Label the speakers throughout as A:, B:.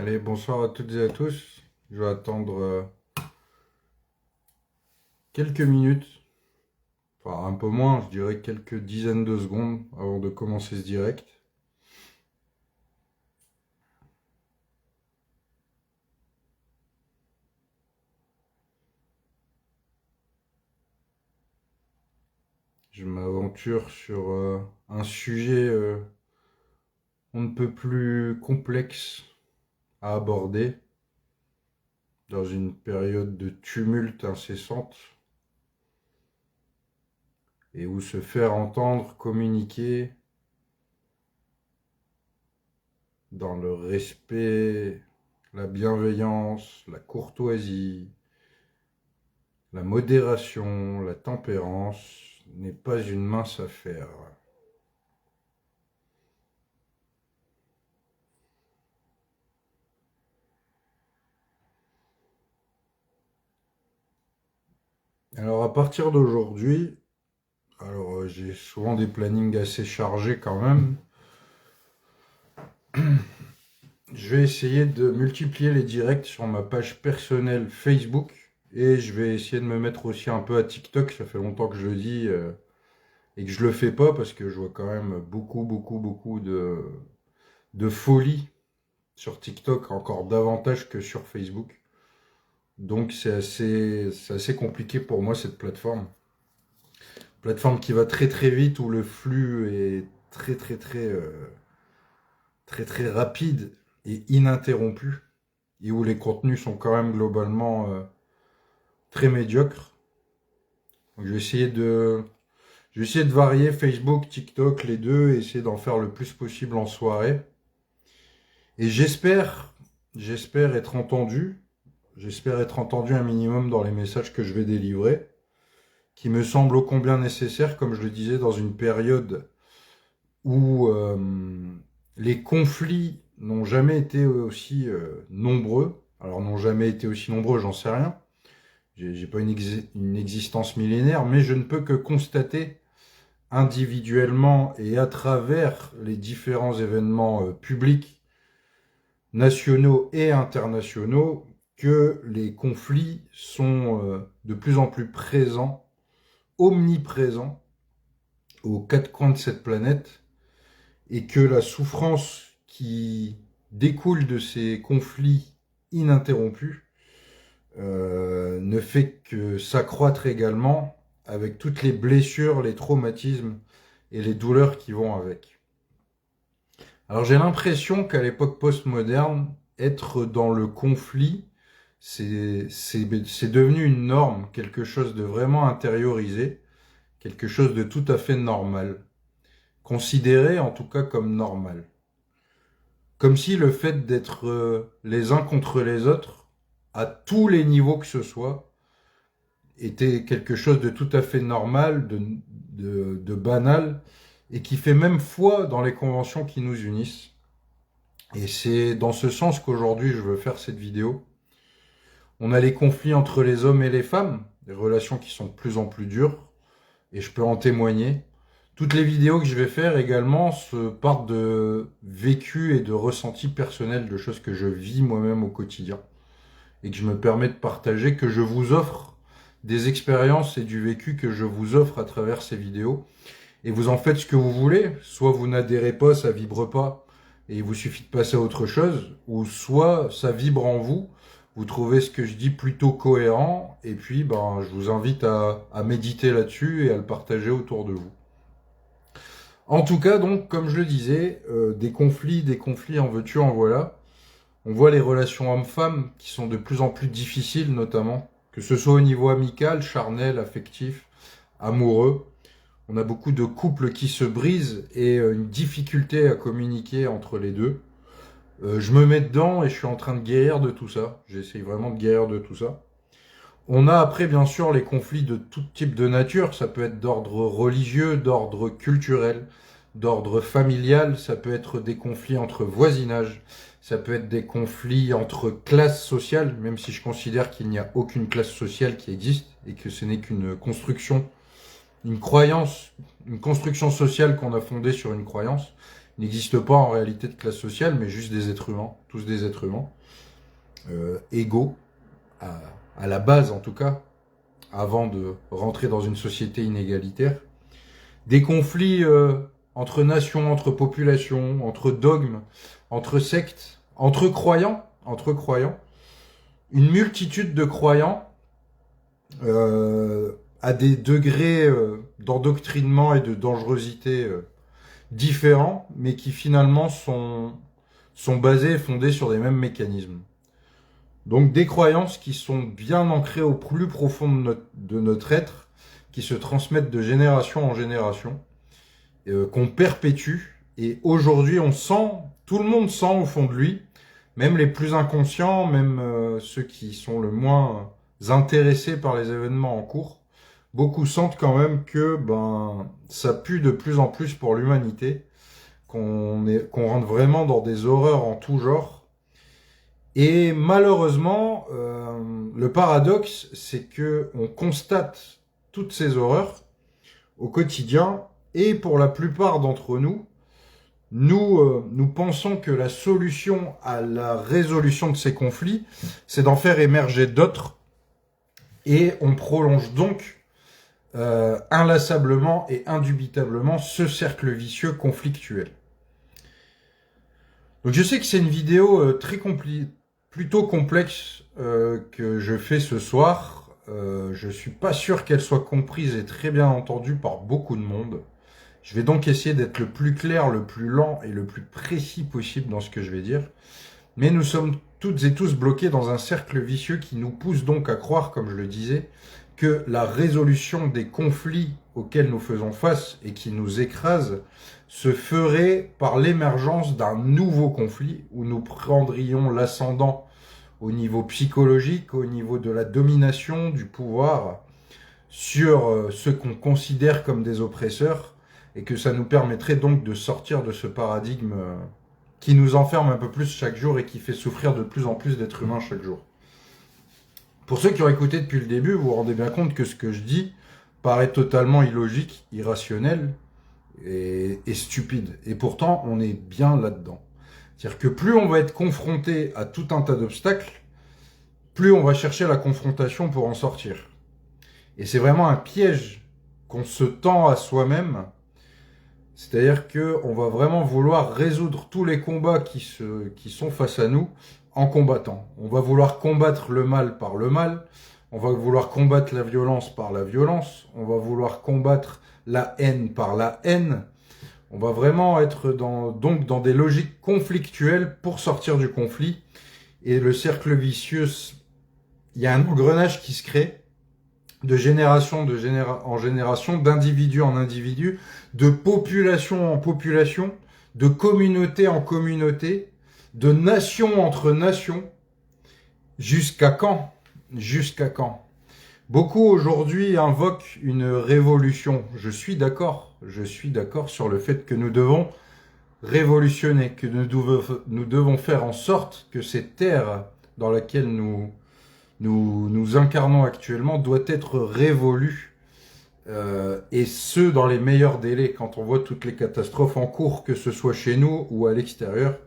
A: Allez, bonsoir à toutes et à tous. Je vais attendre quelques minutes, enfin un peu moins, je dirais quelques dizaines de secondes avant de commencer ce direct. Je m'aventure sur un sujet on ne peut plus complexe à aborder dans une période de tumulte incessante et où se faire entendre, communiquer dans le respect, la bienveillance, la courtoisie, la modération, la tempérance n'est pas une mince affaire. Alors à partir d'aujourd'hui, j'ai souvent des plannings assez chargés quand même. Je vais essayer de multiplier les directs sur ma page personnelle Facebook et je vais essayer de me mettre aussi un peu à TikTok. Ça fait longtemps que je le dis et que je le fais pas parce que je vois quand même beaucoup de folie sur TikTok, encore davantage que sur Facebook. Donc c'est assez compliqué pour moi cette plateforme. Plateforme qui va très vite, où le flux est très rapide et ininterrompu, et où les contenus sont quand même globalement très médiocres. Donc je vais essayer de varier Facebook, TikTok, les deux, et essayer d'en faire le plus possible en soirée. Et j'espère être entendu. J'espère être entendu un minimum dans les messages que je vais délivrer, qui me semble ô combien nécessaire, comme je le disais, dans une période où les conflits n'ont jamais été aussi nombreux. Alors, n'ont jamais été aussi nombreux, j'en sais rien. J'ai pas une existence millénaire, mais je ne peux que constater individuellement et à travers les différents événements publics, nationaux et internationaux, que les conflits sont de plus en plus présents, omniprésents, aux quatre coins de cette planète, et que la souffrance qui découle de ces conflits ininterrompus ne fait que s'accroître également, avec toutes les blessures, les traumatismes et les douleurs qui vont avec. Alors j'ai l'impression qu'à l'époque postmoderne, être dans le conflit, c'est devenu une norme, quelque chose de vraiment intériorisé, quelque chose de tout à fait normal, considéré en tout cas comme normal. Comme si le fait d'être les uns contre les autres, à tous les niveaux que ce soit, était quelque chose de tout à fait normal, de banal, et qui fait même foi dans les conventions qui nous unissent. Et c'est dans ce sens qu'aujourd'hui je veux faire cette vidéo. On a les conflits entre les hommes et les femmes, des relations qui sont de plus en plus dures, et je peux en témoigner. Toutes les vidéos que je vais faire également partent de vécus et de ressentis personnels, de choses que je vis moi-même au quotidien et que je me permets de partager, que je vous offre des expériences et du vécu que je vous offre à travers ces vidéos. Et vous en faites ce que vous voulez. Soit vous n'adhérez pas, ça vibre pas et il vous suffit de passer à autre chose, ou soit ça vibre en vous, vous trouvez ce que je dis plutôt cohérent, et puis je vous invite à méditer là-dessus et à le partager autour de vous. En tout cas, donc, comme je le disais, des conflits, en veux-tu, en voilà. On voit les relations hommes-femmes qui sont de plus en plus difficiles, notamment, que ce soit au niveau amical, charnel, affectif, amoureux. On a beaucoup de couples qui se brisent et une difficulté à communiquer entre les deux. Je me mets dedans et je suis en train de guérir de tout ça. J'essaye vraiment de guérir de tout ça. On a après, bien sûr, les conflits de tout type de nature. Ça peut être d'ordre religieux, d'ordre culturel, d'ordre familial. Ça peut être des conflits entre voisinage. Ça peut être des conflits entre classes sociales, même si je considère qu'il n'y a aucune classe sociale qui existe et que ce n'est qu'une construction, une croyance, une construction sociale qu'on a fondée sur une croyance. Il n'existe pas en réalité de classe sociale, mais juste des êtres humains, tous des êtres humains, égaux, à la base en tout cas, avant de rentrer dans une société inégalitaire. Des conflits entre nations, entre populations, entre dogmes, entre sectes, entre croyants, une multitude de croyants à des degrés d'endoctrinement et de dangerosité différents, mais qui finalement sont basés et fondés sur des mêmes mécanismes. Donc des croyances qui sont bien ancrées au plus profond de notre être, qui se transmettent de génération en génération, qu'on perpétue. Et aujourd'hui, on sent, tout le monde sent au fond de lui, même les plus inconscients, même ceux qui sont le moins intéressés par les événements en cours, beaucoup sentent quand même que ça pue de plus en plus pour l'humanité, qu'on rentre vraiment dans des horreurs en tout genre. Et malheureusement, le paradoxe, c'est que on constate toutes ces horreurs au quotidien, et pour la plupart d'entre nous, nous pensons que la solution à la résolution de ces conflits, c'est d'en faire émerger d'autres, et on prolonge donc inlassablement et indubitablement ce cercle vicieux conflictuel. Donc je sais que c'est une vidéo plutôt complexe que je fais ce soir. Je suis pas sûr qu'elle soit comprise et très bien entendue par beaucoup de monde. Je vais donc essayer d'être le plus clair, le plus lent et le plus précis possible dans ce que je vais dire. Mais nous sommes toutes et tous bloqués dans un cercle vicieux qui nous pousse donc à croire, comme je le disais, que la résolution des conflits auxquels nous faisons face et qui nous écrasent se ferait par l'émergence d'un nouveau conflit où nous prendrions l'ascendant au niveau psychologique, au niveau de la domination, du pouvoir sur ceux qu'on considère comme des oppresseurs, et que ça nous permettrait donc de sortir de ce paradigme qui nous enferme un peu plus chaque jour et qui fait souffrir de plus en plus d'êtres humains chaque jour. Pour ceux qui ont écouté depuis le début, vous vous rendez bien compte que ce que je dis paraît totalement illogique, irrationnel et stupide. Et pourtant, on est bien là-dedans. C'est-à-dire que plus on va être confronté à tout un tas d'obstacles, plus on va chercher la confrontation pour en sortir. Et c'est vraiment un piège qu'on se tend à soi-même. C'est-à-dire qu'on va vraiment vouloir résoudre tous les combats qui sont face à nous en combattant. On va vouloir combattre le mal par le mal, on va vouloir combattre la violence par la violence, on va vouloir combattre la haine par la haine. On va vraiment être donc dans des logiques conflictuelles pour sortir du conflit. Et le cercle vicieux, il y a un engrenage qui se crée de génération en génération, d'individu en individu, de population en population, de communauté en communauté, de nation entre nations. Jusqu'à quand? Jusqu'à quand? Beaucoup aujourd'hui invoquent une révolution. Je suis d'accord sur le fait que nous devons révolutionner, que nous devons faire en sorte que cette terre dans laquelle nous incarnons actuellement doit être révolue, et ce dans les meilleurs délais, quand on voit toutes les catastrophes en cours, que ce soit chez nous ou à l'extérieur,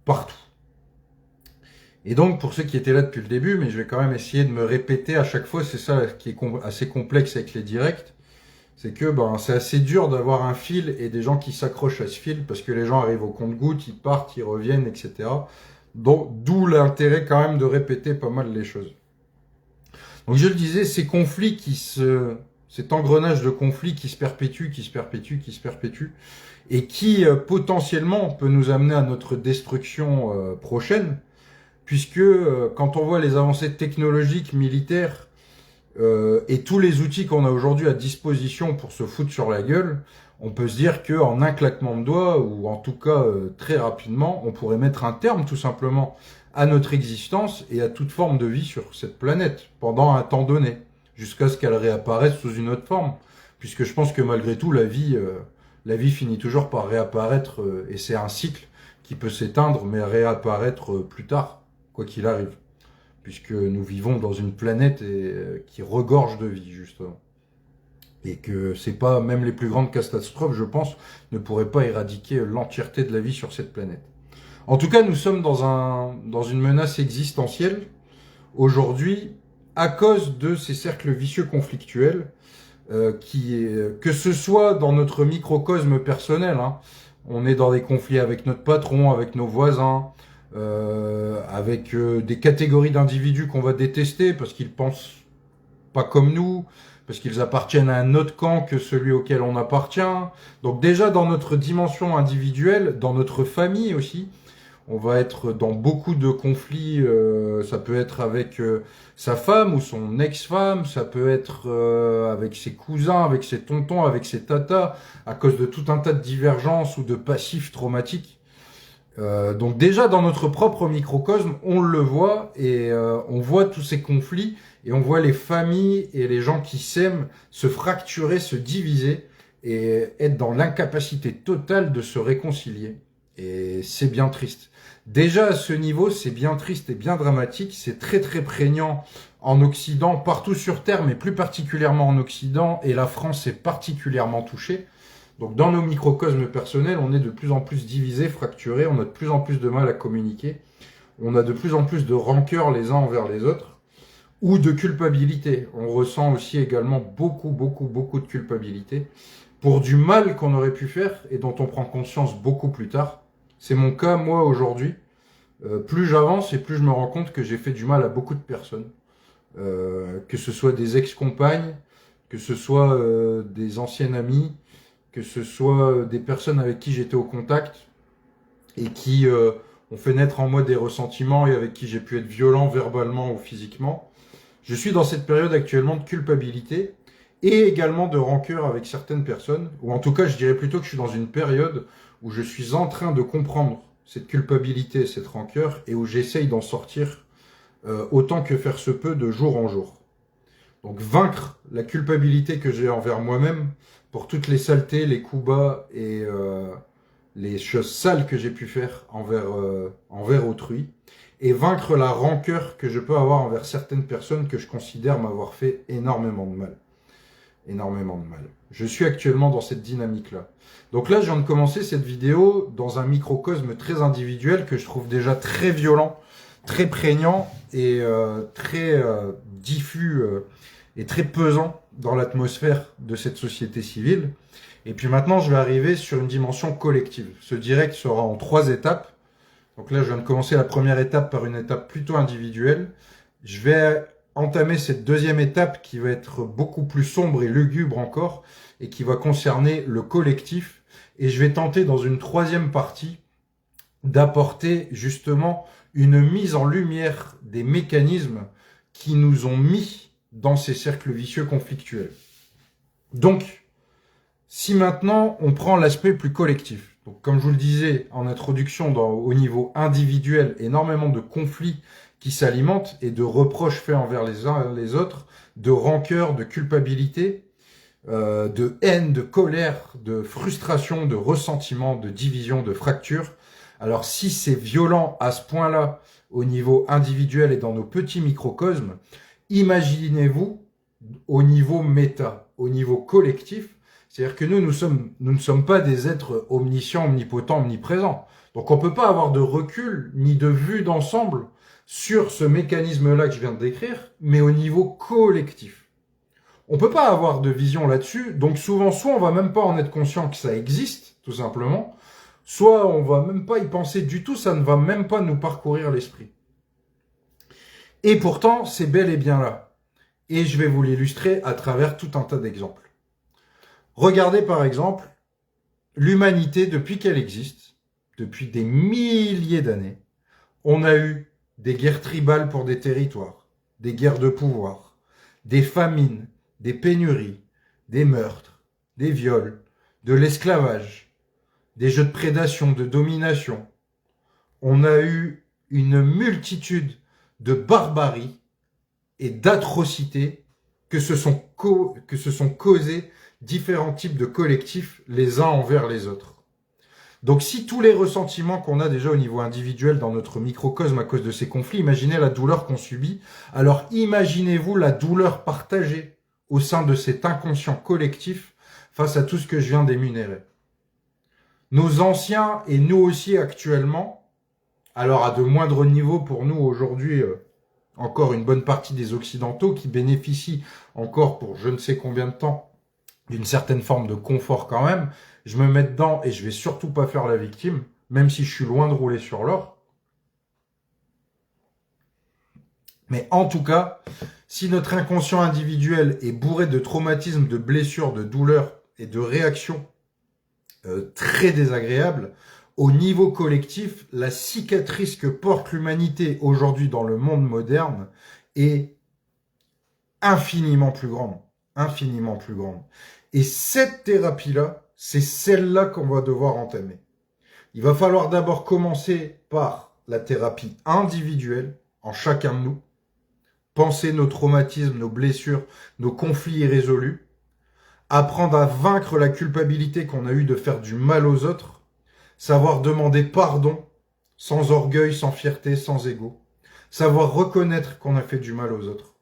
A: partout. Et donc, pour ceux qui étaient là depuis le début, mais je vais quand même essayer de me répéter à chaque fois, c'est ça qui est assez complexe avec les directs, c'est que c'est assez dur d'avoir un fil et des gens qui s'accrochent à ce fil, parce que les gens arrivent au compte-gouttes, ils partent, ils reviennent, etc. Donc, d'où l'intérêt quand même de répéter pas mal les choses. Donc je le disais, ces conflits cet engrenage de conflits qui se perpétue, et qui potentiellement peut nous amener à notre destruction prochaine, puisque quand on voit les avancées technologiques, militaires, et tous les outils qu'on a aujourd'hui à disposition pour se foutre sur la gueule, on peut se dire qu'en un claquement de doigts, ou en tout cas très rapidement, on pourrait mettre un terme tout simplement à notre existence et à toute forme de vie sur cette planète, pendant un temps donné, jusqu'à ce qu'elle réapparaisse sous une autre forme. Puisque je pense que malgré tout, la vie finit toujours par réapparaître, et c'est un cycle qui peut s'éteindre, mais réapparaître plus tard, quoi qu'il arrive. Puisque nous vivons dans une planète qui regorge de vie, justement. Et que c'est pas, même les plus grandes catastrophes, je pense, ne pourraient pas éradiquer l'entièreté de la vie sur cette planète. En tout cas, nous sommes dans une menace existentielle aujourd'hui à cause de ces cercles vicieux conflictuels que ce soit dans notre microcosme personnel, hein, on est dans des conflits avec notre patron, avec nos voisins, avec des catégories d'individus qu'on va détester parce qu'ils pensent pas comme nous, parce qu'ils appartiennent à un autre camp que celui auquel on appartient. Donc déjà dans notre dimension individuelle, dans notre famille aussi, on va être dans beaucoup de conflits, ça peut être avec sa femme ou son ex-femme, ça peut être avec ses cousins, avec ses tontons, avec ses tatas, à cause de tout un tas de divergences ou de passifs traumatiques. Donc déjà dans notre propre microcosme, on le voit et on voit tous ces conflits et on voit les familles et les gens qui s'aiment se fracturer, se diviser et être dans l'incapacité totale de se réconcilier. Et c'est bien triste. Déjà à ce niveau, c'est bien triste et bien dramatique, c'est très très prégnant en Occident, partout sur Terre, mais plus particulièrement en Occident, et la France est particulièrement touchée. Donc dans nos microcosmes personnels, on est de plus en plus divisés, fracturés, on a de plus en plus de mal à communiquer, on a de plus en plus de rancœur les uns envers les autres, ou de culpabilité. On ressent aussi également beaucoup de culpabilité pour du mal qu'on aurait pu faire et dont on prend conscience beaucoup plus tard. C'est mon cas, moi, aujourd'hui. Plus j'avance et plus je me rends compte que j'ai fait du mal à beaucoup de personnes. Que ce soit des ex-compagnes, que ce soit des anciennes amies, que ce soit des personnes avec qui j'étais au contact et qui ont fait naître en moi des ressentiments et avec qui j'ai pu être violent verbalement ou physiquement. Je suis dans cette période actuellement de culpabilité et également de rancœur avec certaines personnes, ou en tout cas je dirais plutôt que je suis dans une période où je suis en train de comprendre cette culpabilité, cette rancœur, et où j'essaye d'en sortir autant que faire se peut de jour en jour. Donc vaincre la culpabilité que j'ai envers moi-même pour toutes les saletés, les coups bas et les choses sales que j'ai pu faire envers autrui, et vaincre la rancœur que je peux avoir envers certaines personnes que je considère m'avoir fait énormément de mal. Énormément de mal. Je suis actuellement dans cette dynamique-là. Donc là, je viens de commencer cette vidéo dans un microcosme très individuel que je trouve déjà très violent, très prégnant et très diffus et très pesant dans l'atmosphère de cette société civile. Et puis maintenant, je vais arriver sur une dimension collective. Ce direct sera en 3 étapes. Donc là, je viens de commencer la première étape par une étape plutôt individuelle. Je vais entamer cette deuxième étape qui va être beaucoup plus sombre et lugubre encore et qui va concerner le collectif. Et je vais tenter dans une troisième partie d'apporter justement une mise en lumière des mécanismes qui nous ont mis dans ces cercles vicieux conflictuels. Donc, si maintenant on prend l'aspect plus collectif, donc comme je vous le disais en introduction, au niveau individuel, énormément de conflits qui s'alimentent et de reproches faits envers les uns et les autres, de rancœur, de culpabilité, de haine, de colère, de frustration, de ressentiment, de division, de fracture. Alors si c'est violent à ce point-là au niveau individuel et dans nos petits microcosmes, imaginez-vous au niveau méta, au niveau collectif. C'est-à-dire que nous ne sommes pas des êtres omniscients, omnipotents, omniprésents. Donc on ne peut pas avoir de recul ni de vue d'ensemble sur ce mécanisme-là que je viens de décrire, mais au niveau collectif. On peut pas avoir de vision là-dessus, donc souvent, soit on va même pas en être conscient que ça existe, tout simplement, soit on va même pas y penser du tout, ça ne va même pas nous parcourir l'esprit. Et pourtant, c'est bel et bien là. Et je vais vous l'illustrer à travers tout un tas d'exemples. Regardez par exemple, l'humanité, depuis qu'elle existe, depuis des milliers d'années, on a eu des guerres tribales pour des territoires, des guerres de pouvoir, des famines, des pénuries, des meurtres, des viols, de l'esclavage, des jeux de prédation, de domination. On a eu une multitude de barbaries et d'atrocités que se sont causés différents types de collectifs les uns envers les autres. Donc si tous les ressentiments qu'on a déjà au niveau individuel dans notre microcosme à cause de ces conflits, imaginez la douleur qu'on subit, alors imaginez-vous la douleur partagée au sein de cet inconscient collectif face à tout ce que je viens d'énumérer. Nos anciens et nous aussi actuellement, alors à de moindres niveaux pour nous aujourd'hui, encore une bonne partie des Occidentaux qui bénéficient encore pour je ne sais combien de temps d'une certaine forme de confort quand même, je me mets dedans et je vais surtout pas faire la victime, même si je suis loin de rouler sur l'or. Mais en tout cas, si notre inconscient individuel est bourré de traumatismes, de blessures, de douleurs et de réactions très désagréables, au niveau collectif, la cicatrice que porte l'humanité aujourd'hui dans le monde moderne est infiniment plus grande. Infiniment plus grande. Et cette thérapie-là, c'est celle-là qu'on va devoir entamer. Il va falloir d'abord commencer par la thérapie individuelle en chacun de nous, penser nos traumatismes, nos blessures, nos conflits irrésolus, apprendre à vaincre la culpabilité qu'on a eue de faire du mal aux autres, savoir demander pardon, sans orgueil, sans fierté, sans ego, savoir reconnaître qu'on a fait du mal aux autres,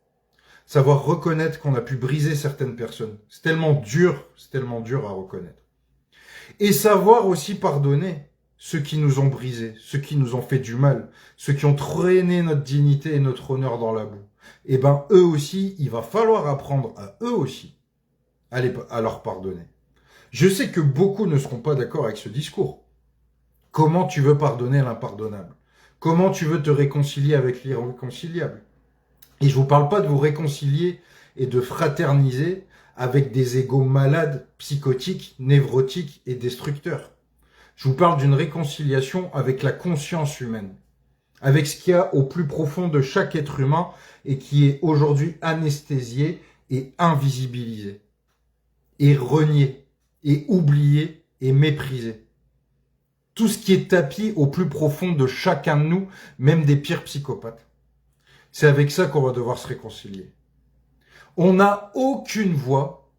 A: savoir reconnaître qu'on a pu briser certaines personnes. C'est tellement dur à reconnaître. Et savoir aussi pardonner ceux qui nous ont brisés, ceux qui nous ont fait du mal, ceux qui ont traîné notre dignité et notre honneur dans la boue. Eh ben, eux aussi, il va falloir apprendre à eux aussi à leur pardonner. Je sais que beaucoup ne seront pas d'accord avec ce discours. Comment tu veux pardonner l'impardonnable? Comment tu veux te réconcilier avec l'irréconciliable? Et je vous parle pas de vous réconcilier et de fraterniser avec des égos malades, psychotiques, névrotiques et destructeurs. Je vous parle d'une réconciliation avec la conscience humaine, avec ce qu'il y a au plus profond de chaque être humain et qui est aujourd'hui anesthésié et invisibilisé, et renié, et oublié, et méprisé. Tout ce qui est tapis au plus profond de chacun de nous, même des pires psychopathes. C'est avec ça qu'on va devoir se réconcilier. On n'a aucune voie,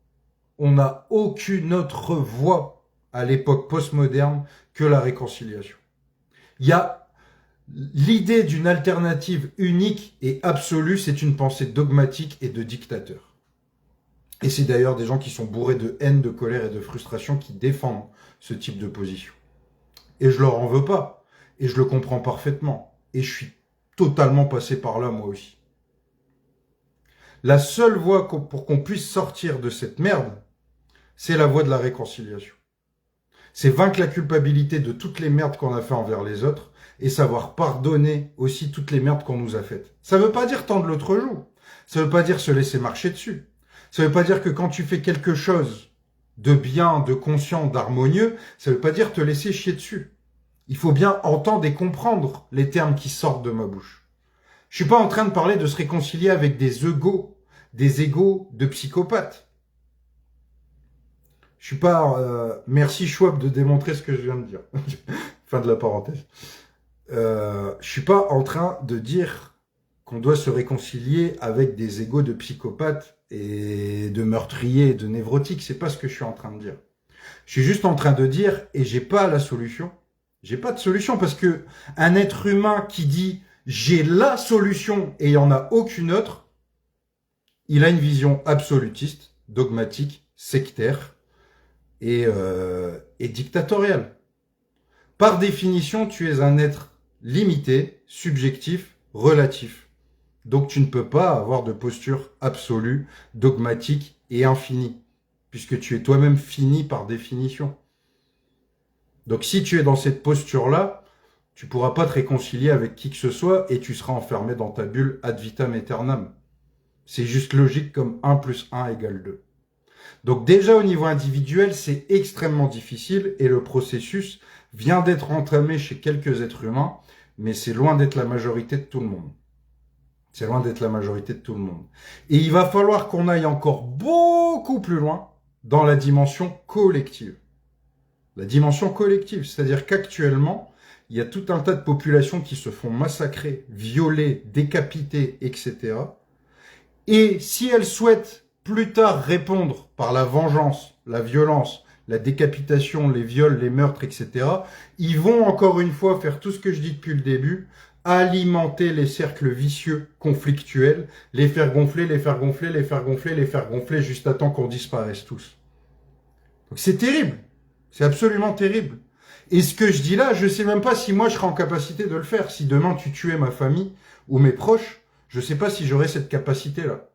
A: on n'a aucune autre voie à l'époque postmoderne que la réconciliation. Il y a l'idée d'une alternative unique et absolue, c'est une pensée dogmatique et de dictateur. Et c'est d'ailleurs des gens qui sont bourrés de haine, de colère et de frustration qui défendent ce type de position. Et je leur en veux pas. Et je le comprends parfaitement. Et je suis totalement passé par là, moi aussi. La seule voie pour qu'on puisse sortir de cette merde, c'est la voie de la réconciliation. C'est vaincre la culpabilité de toutes les merdes qu'on a fait envers les autres et savoir pardonner aussi toutes les merdes qu'on nous a faites. Ça veut pas dire tendre l'autre joue. Ça veut pas dire se laisser marcher dessus. Ça veut pas dire que quand tu fais quelque chose de bien, de conscient, d'harmonieux, ça veut pas dire te laisser chier dessus. Il faut bien entendre et comprendre les termes qui sortent de ma bouche. Je suis pas en train de parler de se réconcilier avec des égos de psychopathes. Je suis pas... merci Schwab de démontrer ce que je viens de dire. Fin de la parenthèse. Je suis pas en train de dire qu'on doit se réconcilier avec des égos de psychopathes et de meurtriers et de névrotiques. C'est pas ce que je suis en train de dire. Je suis juste en train de dire, et j'ai pas la solution. J'ai pas de solution parce que un être humain qui dit j'ai la solution et il n'y en a aucune autre, il a une vision absolutiste, dogmatique, sectaire et dictatoriale. Par définition, tu es un être limité, subjectif, relatif. Donc tu ne peux pas avoir de posture absolue, dogmatique et infinie, puisque tu es toi-même fini par définition. Donc si tu es dans cette posture-là, tu pourras pas te réconcilier avec qui que ce soit et tu seras enfermé dans ta bulle ad vitam aeternam. C'est juste logique comme 1 + 1 = 2. Donc déjà au niveau individuel, c'est extrêmement difficile et le processus vient d'être entamé chez quelques êtres humains, mais c'est loin d'être la majorité de tout le monde. C'est loin d'être la majorité de tout le monde. Et il va falloir qu'on aille encore beaucoup plus loin dans la dimension collective. La dimension collective, c'est-à-dire qu'actuellement, il y a tout un tas de populations qui se font massacrer, violer, décapiter, etc. Et si elles souhaitent plus tard répondre par la vengeance, la violence, la décapitation, les viols, les meurtres, etc., ils vont encore une fois faire tout ce que je dis depuis le début, alimenter les cercles vicieux conflictuels, les faire gonfler, les faire gonfler, les faire gonfler, les faire gonfler, juste à temps qu'on disparaisse tous. Donc c'est terrible, c'est absolument terrible. Et ce que je dis là, je sais même pas si moi je serais en capacité de le faire. Si demain tu tuais ma famille ou mes proches, je sais pas si j'aurais cette capacité-là.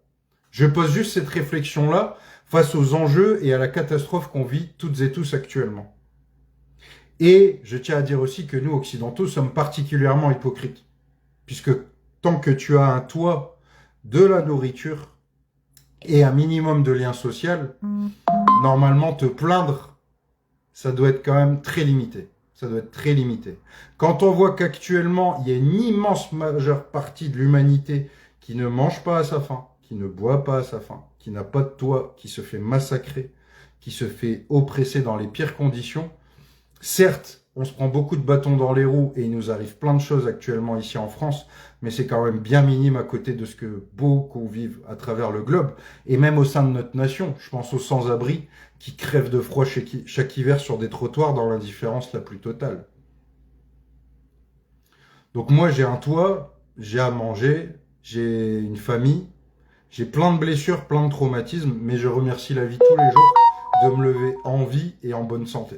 A: Je pose juste cette réflexion-là face aux enjeux et à la catastrophe qu'on vit toutes et tous actuellement. Et je tiens à dire aussi que nous, occidentaux, sommes particulièrement hypocrites. Puisque tant que tu as un toit, de la nourriture et un minimum de lien social, normalement te plaindre, ça doit être quand même très limité. Ça doit être très limité. Quand on voit qu'actuellement, il y a une immense majeure partie de l'humanité qui ne mange pas à sa faim, qui ne boit pas à sa faim, qui n'a pas de toit, qui se fait massacrer, qui se fait oppresser dans les pires conditions, certes, on se prend beaucoup de bâtons dans les roues et il nous arrive plein de choses actuellement ici en France, mais c'est quand même bien minime à côté de ce que beaucoup vivent à travers le globe, et même au sein de notre nation. Je pense aux sans-abri qui crèvent de froid chaque hiver sur des trottoirs dans l'indifférence la plus totale. Donc moi, j'ai un toit, j'ai à manger, j'ai une famille, j'ai plein de blessures, plein de traumatismes, mais je remercie la vie tous les jours de me lever en vie et en bonne santé.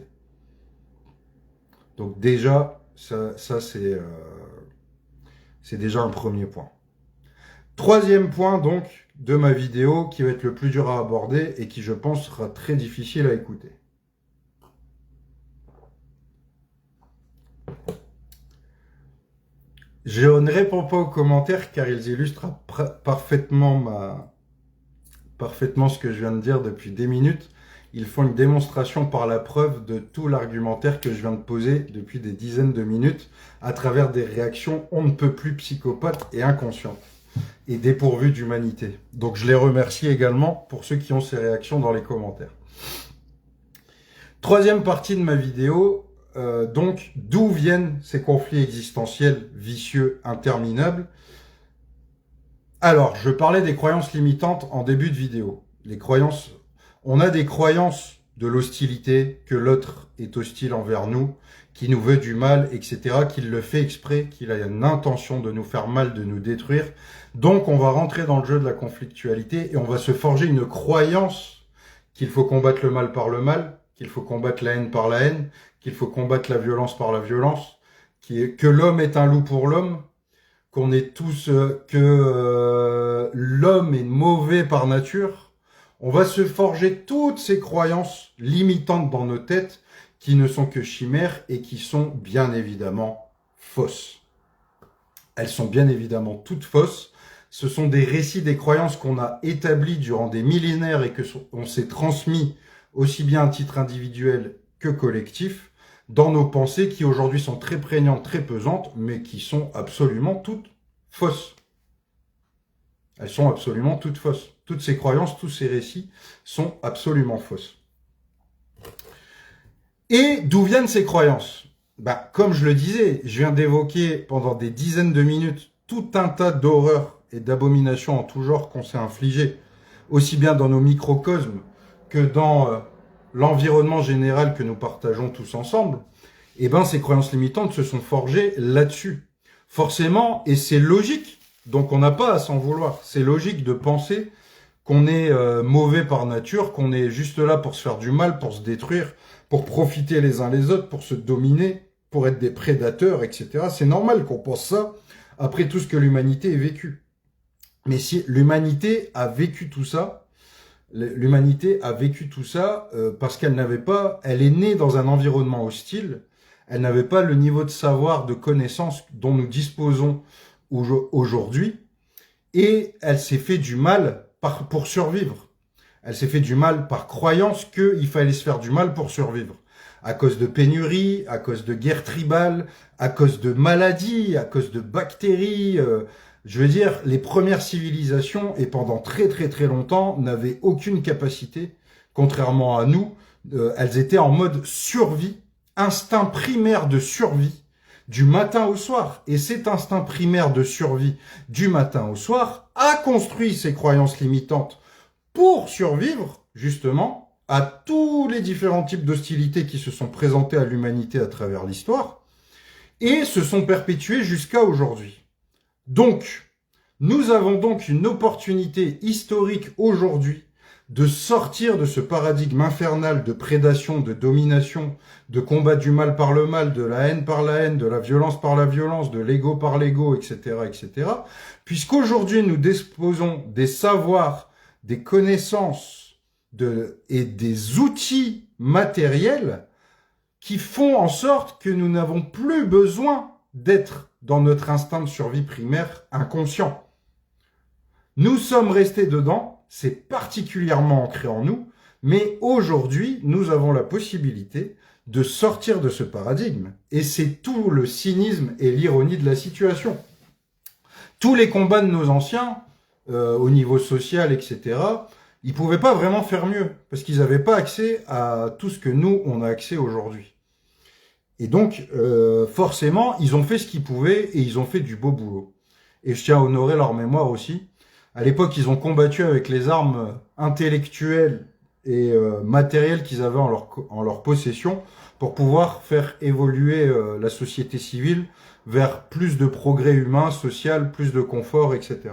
A: Donc déjà, ça c'est déjà un premier point. Troisième point donc de ma vidéo qui va être le plus dur à aborder et qui je pense sera très difficile à écouter. Je ne réponds pas aux commentaires car ils illustrent parfaitement ce que je viens de dire depuis des minutes. Ils font une démonstration par la preuve de tout l'argumentaire que je viens de poser depuis des dizaines de minutes à travers des réactions on ne peut plus psychopathes et inconscientes et dépourvues d'humanité. Donc je les remercie également pour ceux qui ont ces réactions dans les commentaires. Troisième partie de ma vidéo, donc d'où viennent ces conflits existentiels vicieux, interminables? Alors, je parlais des croyances limitantes en début de vidéo. Les croyances, on a des croyances de l'hostilité, que l'autre est hostile envers nous, qui nous veut du mal, etc., qu'il le fait exprès, qu'il a une intention de nous faire mal, de nous détruire. Donc, on va rentrer dans le jeu de la conflictualité et on va se forger une croyance qu'il faut combattre le mal par le mal, qu'il faut combattre la haine par la haine, qu'il faut combattre la violence par la violence, que l'homme est un loup pour l'homme, qu'on est tous, que l'homme est mauvais par nature. On va se forger toutes ces croyances limitantes dans nos têtes qui ne sont que chimères et qui sont bien évidemment fausses. Elles sont bien évidemment toutes fausses. Ce sont des récits, des croyances qu'on a établis durant des millénaires et que on s'est transmis aussi bien à titre individuel que collectif dans nos pensées qui aujourd'hui sont très prégnantes, très pesantes, mais qui sont absolument toutes fausses. Elles sont absolument toutes fausses. Toutes ces croyances, tous ces récits sont absolument fausses. Et d'où viennent ces croyances? Comme je le disais, je viens d'évoquer pendant des dizaines de minutes tout un tas d'horreurs et d'abominations en tout genre qu'on s'est infligées, aussi bien dans nos microcosmes que dans l'environnement général que nous partageons tous ensemble. Et ces croyances limitantes se sont forgées là-dessus. Forcément, et c'est logique, donc on n'a pas à s'en vouloir, c'est logique de penser qu'on est mauvais par nature, qu'on est juste là pour se faire du mal, pour se détruire, pour profiter les uns les autres, pour se dominer, pour être des prédateurs, etc. C'est normal qu'on pense ça après tout ce que l'humanité a vécu. Mais si l'humanité a vécu tout ça, parce qu'elle n'avait pas, elle est née dans un environnement hostile, elle n'avait pas le niveau de savoir, de connaissance dont nous disposons aujourd'hui, et elle s'est fait du mal pour survivre. Elle s'est fait du mal par croyance qu'il fallait se faire du mal pour survivre. À cause de pénuries, à cause de guerres tribales, à cause de maladies, à cause de bactéries. Je veux dire, les premières civilisations, et pendant très très très longtemps, n'avaient aucune capacité, contrairement à nous. Elles étaient en mode survie, instinct primaire de survie, du matin au soir. Et cet instinct primaire de survie du matin au soir a construit ces croyances limitantes pour survivre, justement, à tous les différents types d'hostilités qui se sont présentées à l'humanité à travers l'histoire. et se sont perpétués jusqu'à aujourd'hui. Donc, nous avons donc une opportunité historique aujourd'hui de sortir de ce paradigme infernal de prédation, de domination, de combat du mal par le mal, de la haine par la haine, de la violence par la violence, de l'ego par l'ego, etc., etc. Puisqu'aujourd'hui, nous disposons des savoirs, des connaissances et des outils matériels qui font en sorte que nous n'avons plus besoin d'être dans notre instinct de survie primaire inconscient. Nous sommes restés dedans, c'est particulièrement ancré en nous, mais aujourd'hui, nous avons la possibilité de sortir de ce paradigme. Et c'est tout le cynisme et l'ironie de la situation. Tous les combats de nos anciens, au niveau social, etc., ils pouvaient pas vraiment faire mieux, parce qu'ils n'avaient pas accès à tout ce que nous, on a accès aujourd'hui. Et donc, forcément, ils ont fait ce qu'ils pouvaient, et ils ont fait du beau boulot. Et je tiens à honorer leur mémoire aussi. À l'époque, ils ont combattu avec les armes intellectuelles et matérielles qu'ils avaient en leur possession pour pouvoir faire évoluer la société civile vers plus de progrès humain, social, plus de confort, etc.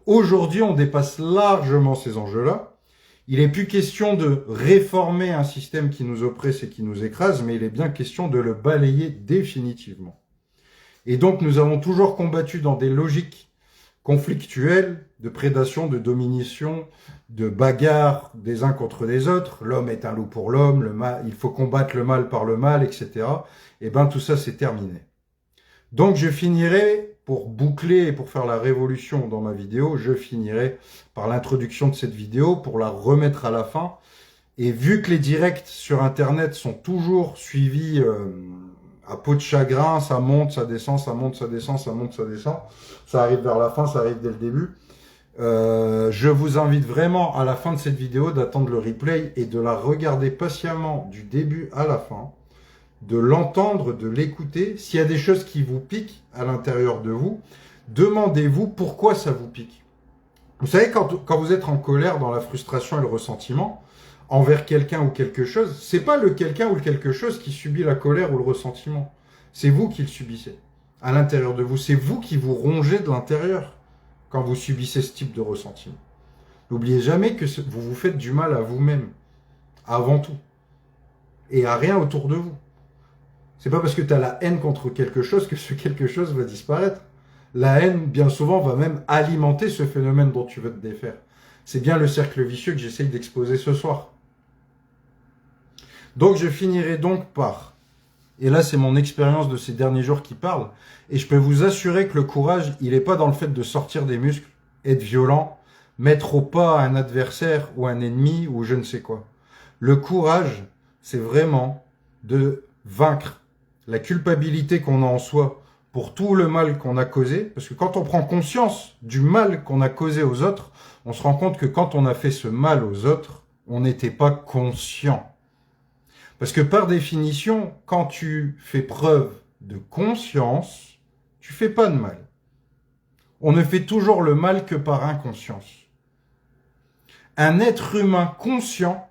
A: Aujourd'hui, on dépasse largement ces enjeux-là. Il n'est plus question de réformer un système qui nous oppresse et qui nous écrase, mais il est bien question de le balayer définitivement. Et donc, nous avons toujours combattu dans des logiques conflictuelles, de prédation, de domination, de bagarre des uns contre les autres. L'homme est un loup pour l'homme, il faut combattre le mal par le mal, etc. Et bien, tout ça, c'est terminé. Donc, je finirai, pour boucler et pour faire la révolution dans ma vidéo, je finirai par l'introduction de cette vidéo, pour la remettre à la fin. Et vu que les directs sur Internet sont toujours suivis à peau de chagrin, ça monte, ça descend, ça monte, ça descend, ça monte, ça descend. Ça arrive vers la fin, ça arrive dès le début. Je vous invite vraiment à la fin de cette vidéo d'attendre le replay et de la regarder patiemment du début à la fin, de l'entendre, de l'écouter. S'il y a des choses qui vous piquent à l'intérieur de vous, demandez-vous pourquoi ça vous pique. Vous savez, quand vous êtes en colère, dans la frustration et le ressentiment, envers quelqu'un ou quelque chose, c'est pas le quelqu'un ou le quelque chose qui subit la colère ou le ressentiment. C'est vous qui le subissez. À l'intérieur de vous, c'est vous qui vous rongez de l'intérieur quand vous subissez ce type de ressentiment. N'oubliez jamais que vous vous faites du mal à vous-même, avant tout, et à rien autour de vous. C'est pas parce que tu as la haine contre quelque chose que ce quelque chose va disparaître. La haine, bien souvent, va même alimenter ce phénomène dont tu veux te défaire. C'est bien le cercle vicieux que j'essaye d'exposer ce soir. Donc je finirai donc par, et là c'est mon expérience de ces derniers jours qui parle, et je peux vous assurer que le courage, il n'est pas dans le fait de sortir des muscles, être violent, mettre au pas un adversaire ou un ennemi ou je ne sais quoi. Le courage, c'est vraiment de vaincre la culpabilité qu'on a en soi pour tout le mal qu'on a causé, parce que quand on prend conscience du mal qu'on a causé aux autres, on se rend compte que quand on a fait ce mal aux autres, on n'était pas conscient. Parce que par définition, quand tu fais preuve de conscience, tu fais pas de mal. On ne fait toujours le mal que par inconscience. Un être humain conscient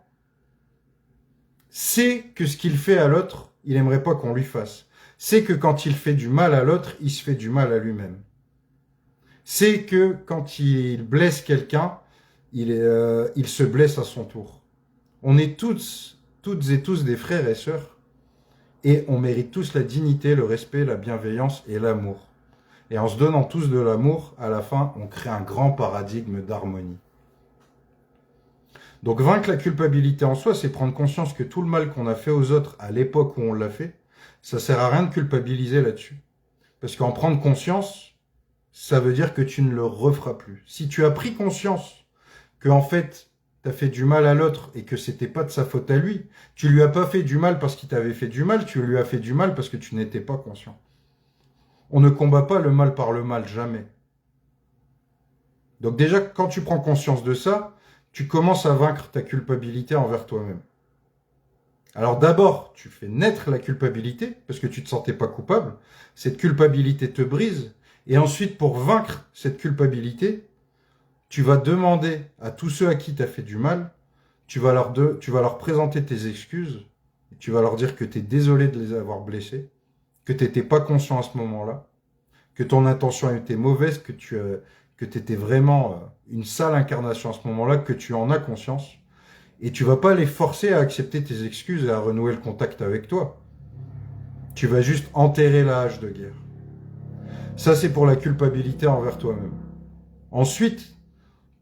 A: sait que ce qu'il fait à l'autre, il n'aimerait pas qu'on lui fasse. C'est que quand il fait du mal à l'autre, il se fait du mal à lui-même. C'est que quand il blesse quelqu'un, il se blesse à son tour. On est toutes et tous des frères et sœurs, et on mérite tous la dignité, le respect, la bienveillance et l'amour. Et en se donnant tous de l'amour, à la fin, on crée un grand paradigme d'harmonie. Donc vaincre la culpabilité en soi, c'est prendre conscience que tout le mal qu'on a fait aux autres à l'époque où on l'a fait, ça sert à rien de culpabiliser là-dessus. Parce qu'en prendre conscience, ça veut dire que tu ne le referas plus. Si tu as pris conscience que en fait, tu as fait du mal à l'autre et que c'était pas de sa faute à lui, tu lui as pas fait du mal parce qu'il t'avait fait du mal, tu lui as fait du mal parce que tu n'étais pas conscient. On ne combat pas le mal par le mal, jamais. Donc déjà, quand tu prends conscience de ça, tu commences à vaincre ta culpabilité envers toi-même. Alors d'abord, tu fais naître la culpabilité, parce que tu ne te sentais pas coupable. Cette culpabilité te brise. Et ensuite, pour vaincre cette culpabilité, tu vas demander à tous ceux à qui tu as fait du mal, tu vas leur présenter tes excuses, tu vas leur dire que tu es désolé de les avoir blessés, que tu n'étais pas conscient à ce moment-là, que ton intention était mauvaise, que tu étais vraiment une sale incarnation à ce moment-là, que tu en as conscience. Et tu vas pas les forcer à accepter tes excuses et à renouer le contact avec toi. Tu vas juste enterrer la hache de guerre. Ça, c'est pour la culpabilité envers toi-même. Ensuite,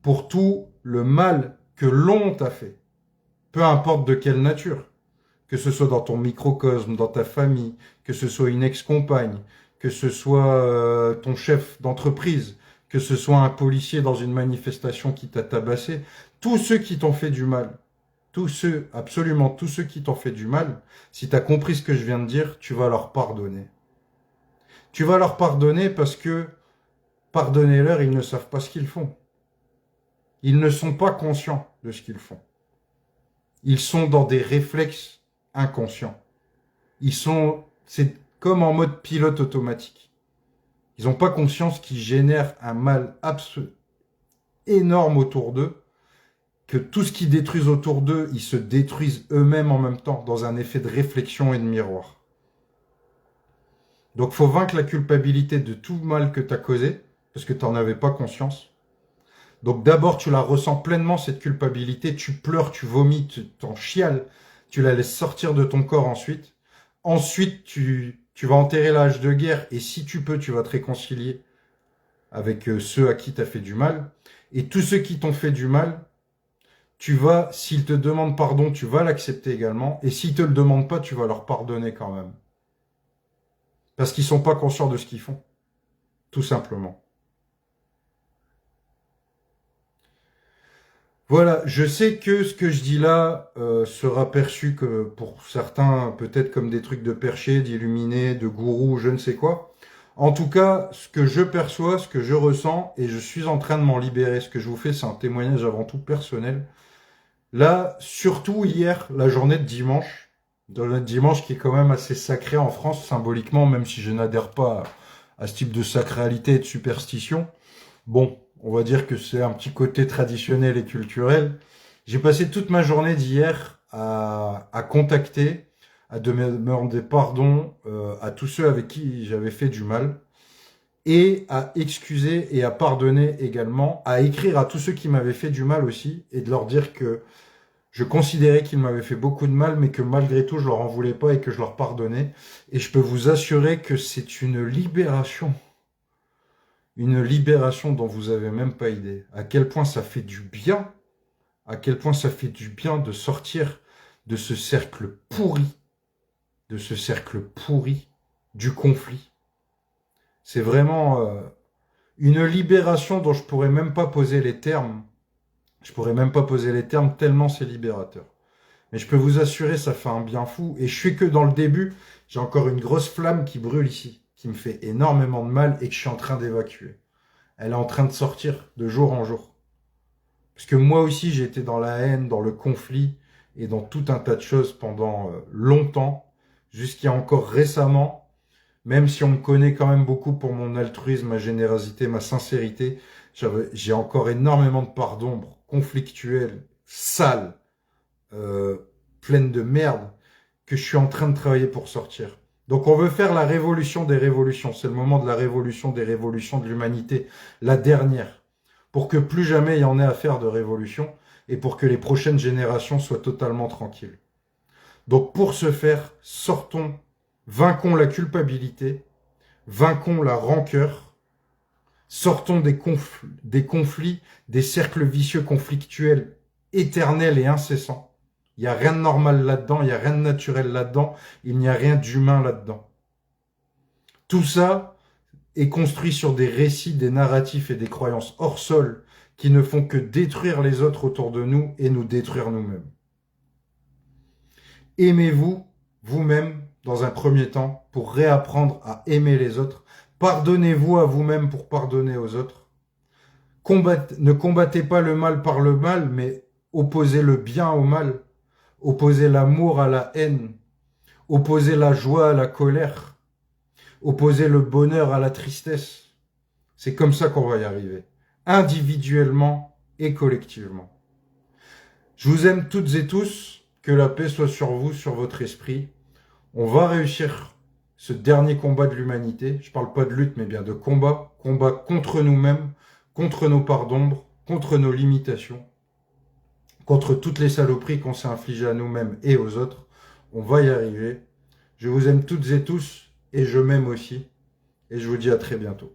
A: pour tout le mal que l'on t'a fait, peu importe de quelle nature, que ce soit dans ton microcosme, dans ta famille, que ce soit une ex-compagne, que ce soit ton chef d'entreprise, que ce soit un policier dans une manifestation qui t'a tabassé, tous ceux qui t'ont fait du mal, tous ceux, absolument tous ceux qui t'ont fait du mal, si tu as compris ce que je viens de dire, tu vas leur pardonner. Tu vas leur pardonner parce que, pardonnez-leur, ils ne savent pas ce qu'ils font. Ils ne sont pas conscients de ce qu'ils font. Ils sont dans des réflexes inconscients. C'est comme en mode pilote automatique. Ils n'ont pas conscience qu'ils génèrent un mal énorme autour d'eux, que tout ce qu'ils détruisent autour d'eux, ils se détruisent eux-mêmes en même temps, dans un effet de réflexion et de miroir. Donc, faut vaincre la culpabilité de tout mal que tu as causé, parce que tu n'en avais pas conscience. Donc, d'abord, tu la ressens pleinement, cette culpabilité, tu pleures, tu vomis, tu t'en chiales, tu la laisses sortir de ton corps ensuite. Ensuite, tu vas enterrer la hache de guerre, et si tu peux, tu vas te réconcilier avec ceux à qui tu as fait du mal. Et tous ceux qui t'ont fait du mal, s'ils te demandent pardon, tu vas l'accepter également. Et s'ils te le demandent pas, tu vas leur pardonner quand même. Parce qu'ils sont pas conscients de ce qu'ils font. Tout simplement. Voilà, je sais que ce que je dis là sera perçu que pour certains peut-être comme des trucs de perché, d'illuminé, de gourou, je ne sais quoi. En tout cas, ce que je perçois, ce que je ressens, et je suis en train de m'en libérer. Ce que je vous fais, c'est un témoignage avant tout personnel. Là, surtout hier, la journée de dimanche, qui est quand même assez sacrée en France, symboliquement, même si je n'adhère pas à ce type de sacralité et de superstition. Bon, on va dire que c'est un petit côté traditionnel et culturel. J'ai passé toute ma journée d'hier à contacter, à demander pardon à tous ceux avec qui j'avais fait du mal, et à excuser et à pardonner également, à écrire à tous ceux qui m'avaient fait du mal aussi, et de leur dire que je considérais qu'ils m'avaient fait beaucoup de mal, mais que malgré tout, je leur en voulais pas et que je leur pardonnais. Et je peux vous assurer que c'est une libération dont vous avez même pas idée. À quel point ça fait du bien, à quel point ça fait du bien de sortir de ce cercle pourri, du conflit. C'est vraiment une libération dont je pourrais même pas poser les termes. Je pourrais même pas poser les termes tellement c'est libérateur. Mais je peux vous assurer, ça fait un bien fou. Et je suis que dans le début, j'ai encore une grosse flamme qui brûle ici, qui me fait énormément de mal et que je suis en train d'évacuer. Elle est en train de sortir de jour en jour. Parce que moi aussi, j'ai été dans la haine, dans le conflit et dans tout un tas de choses pendant longtemps, jusqu'à encore récemment, même si on me connaît quand même beaucoup pour mon altruisme, ma générosité, ma sincérité, j'ai encore énormément de parts d'ombre, conflictuelles, sales, pleines de merde, que je suis en train de travailler pour sortir. Donc on veut faire la révolution des révolutions. C'est le moment de la révolution des révolutions de l'humanité, la dernière, pour que plus jamais il y en ait à faire de révolution et pour que les prochaines générations soient totalement tranquilles. Donc pour ce faire, sortons, vainquons la culpabilité, vainquons la rancœur, sortons des conflits, des cercles vicieux conflictuels éternels et incessants. Il n'y a rien de normal là-dedans, il n'y a rien de naturel là-dedans, il n'y a rien d'humain là-dedans. Tout ça est construit sur des récits, des narratifs et des croyances hors sol qui ne font que détruire les autres autour de nous et nous détruire nous-mêmes. Aimez-vous, vous-même, dans un premier temps, pour réapprendre à aimer les autres. Pardonnez-vous à vous-même pour pardonner aux autres. Ne combattez pas le mal par le mal, mais opposez le bien au mal. Opposez l'amour à la haine. Opposez la joie à la colère. Opposez le bonheur à la tristesse. C'est comme ça qu'on va y arriver. Individuellement et collectivement. Je vous aime toutes et tous. Que la paix soit sur vous, sur votre esprit. On va réussir ce dernier combat de l'humanité. Je parle pas de lutte, mais bien de combat. Combat contre nous-mêmes, contre nos parts d'ombre, contre nos limitations, contre toutes les saloperies qu'on s'est infligées à nous-mêmes et aux autres. On va y arriver. Je vous aime toutes et tous, et je m'aime aussi. Et je vous dis à très bientôt.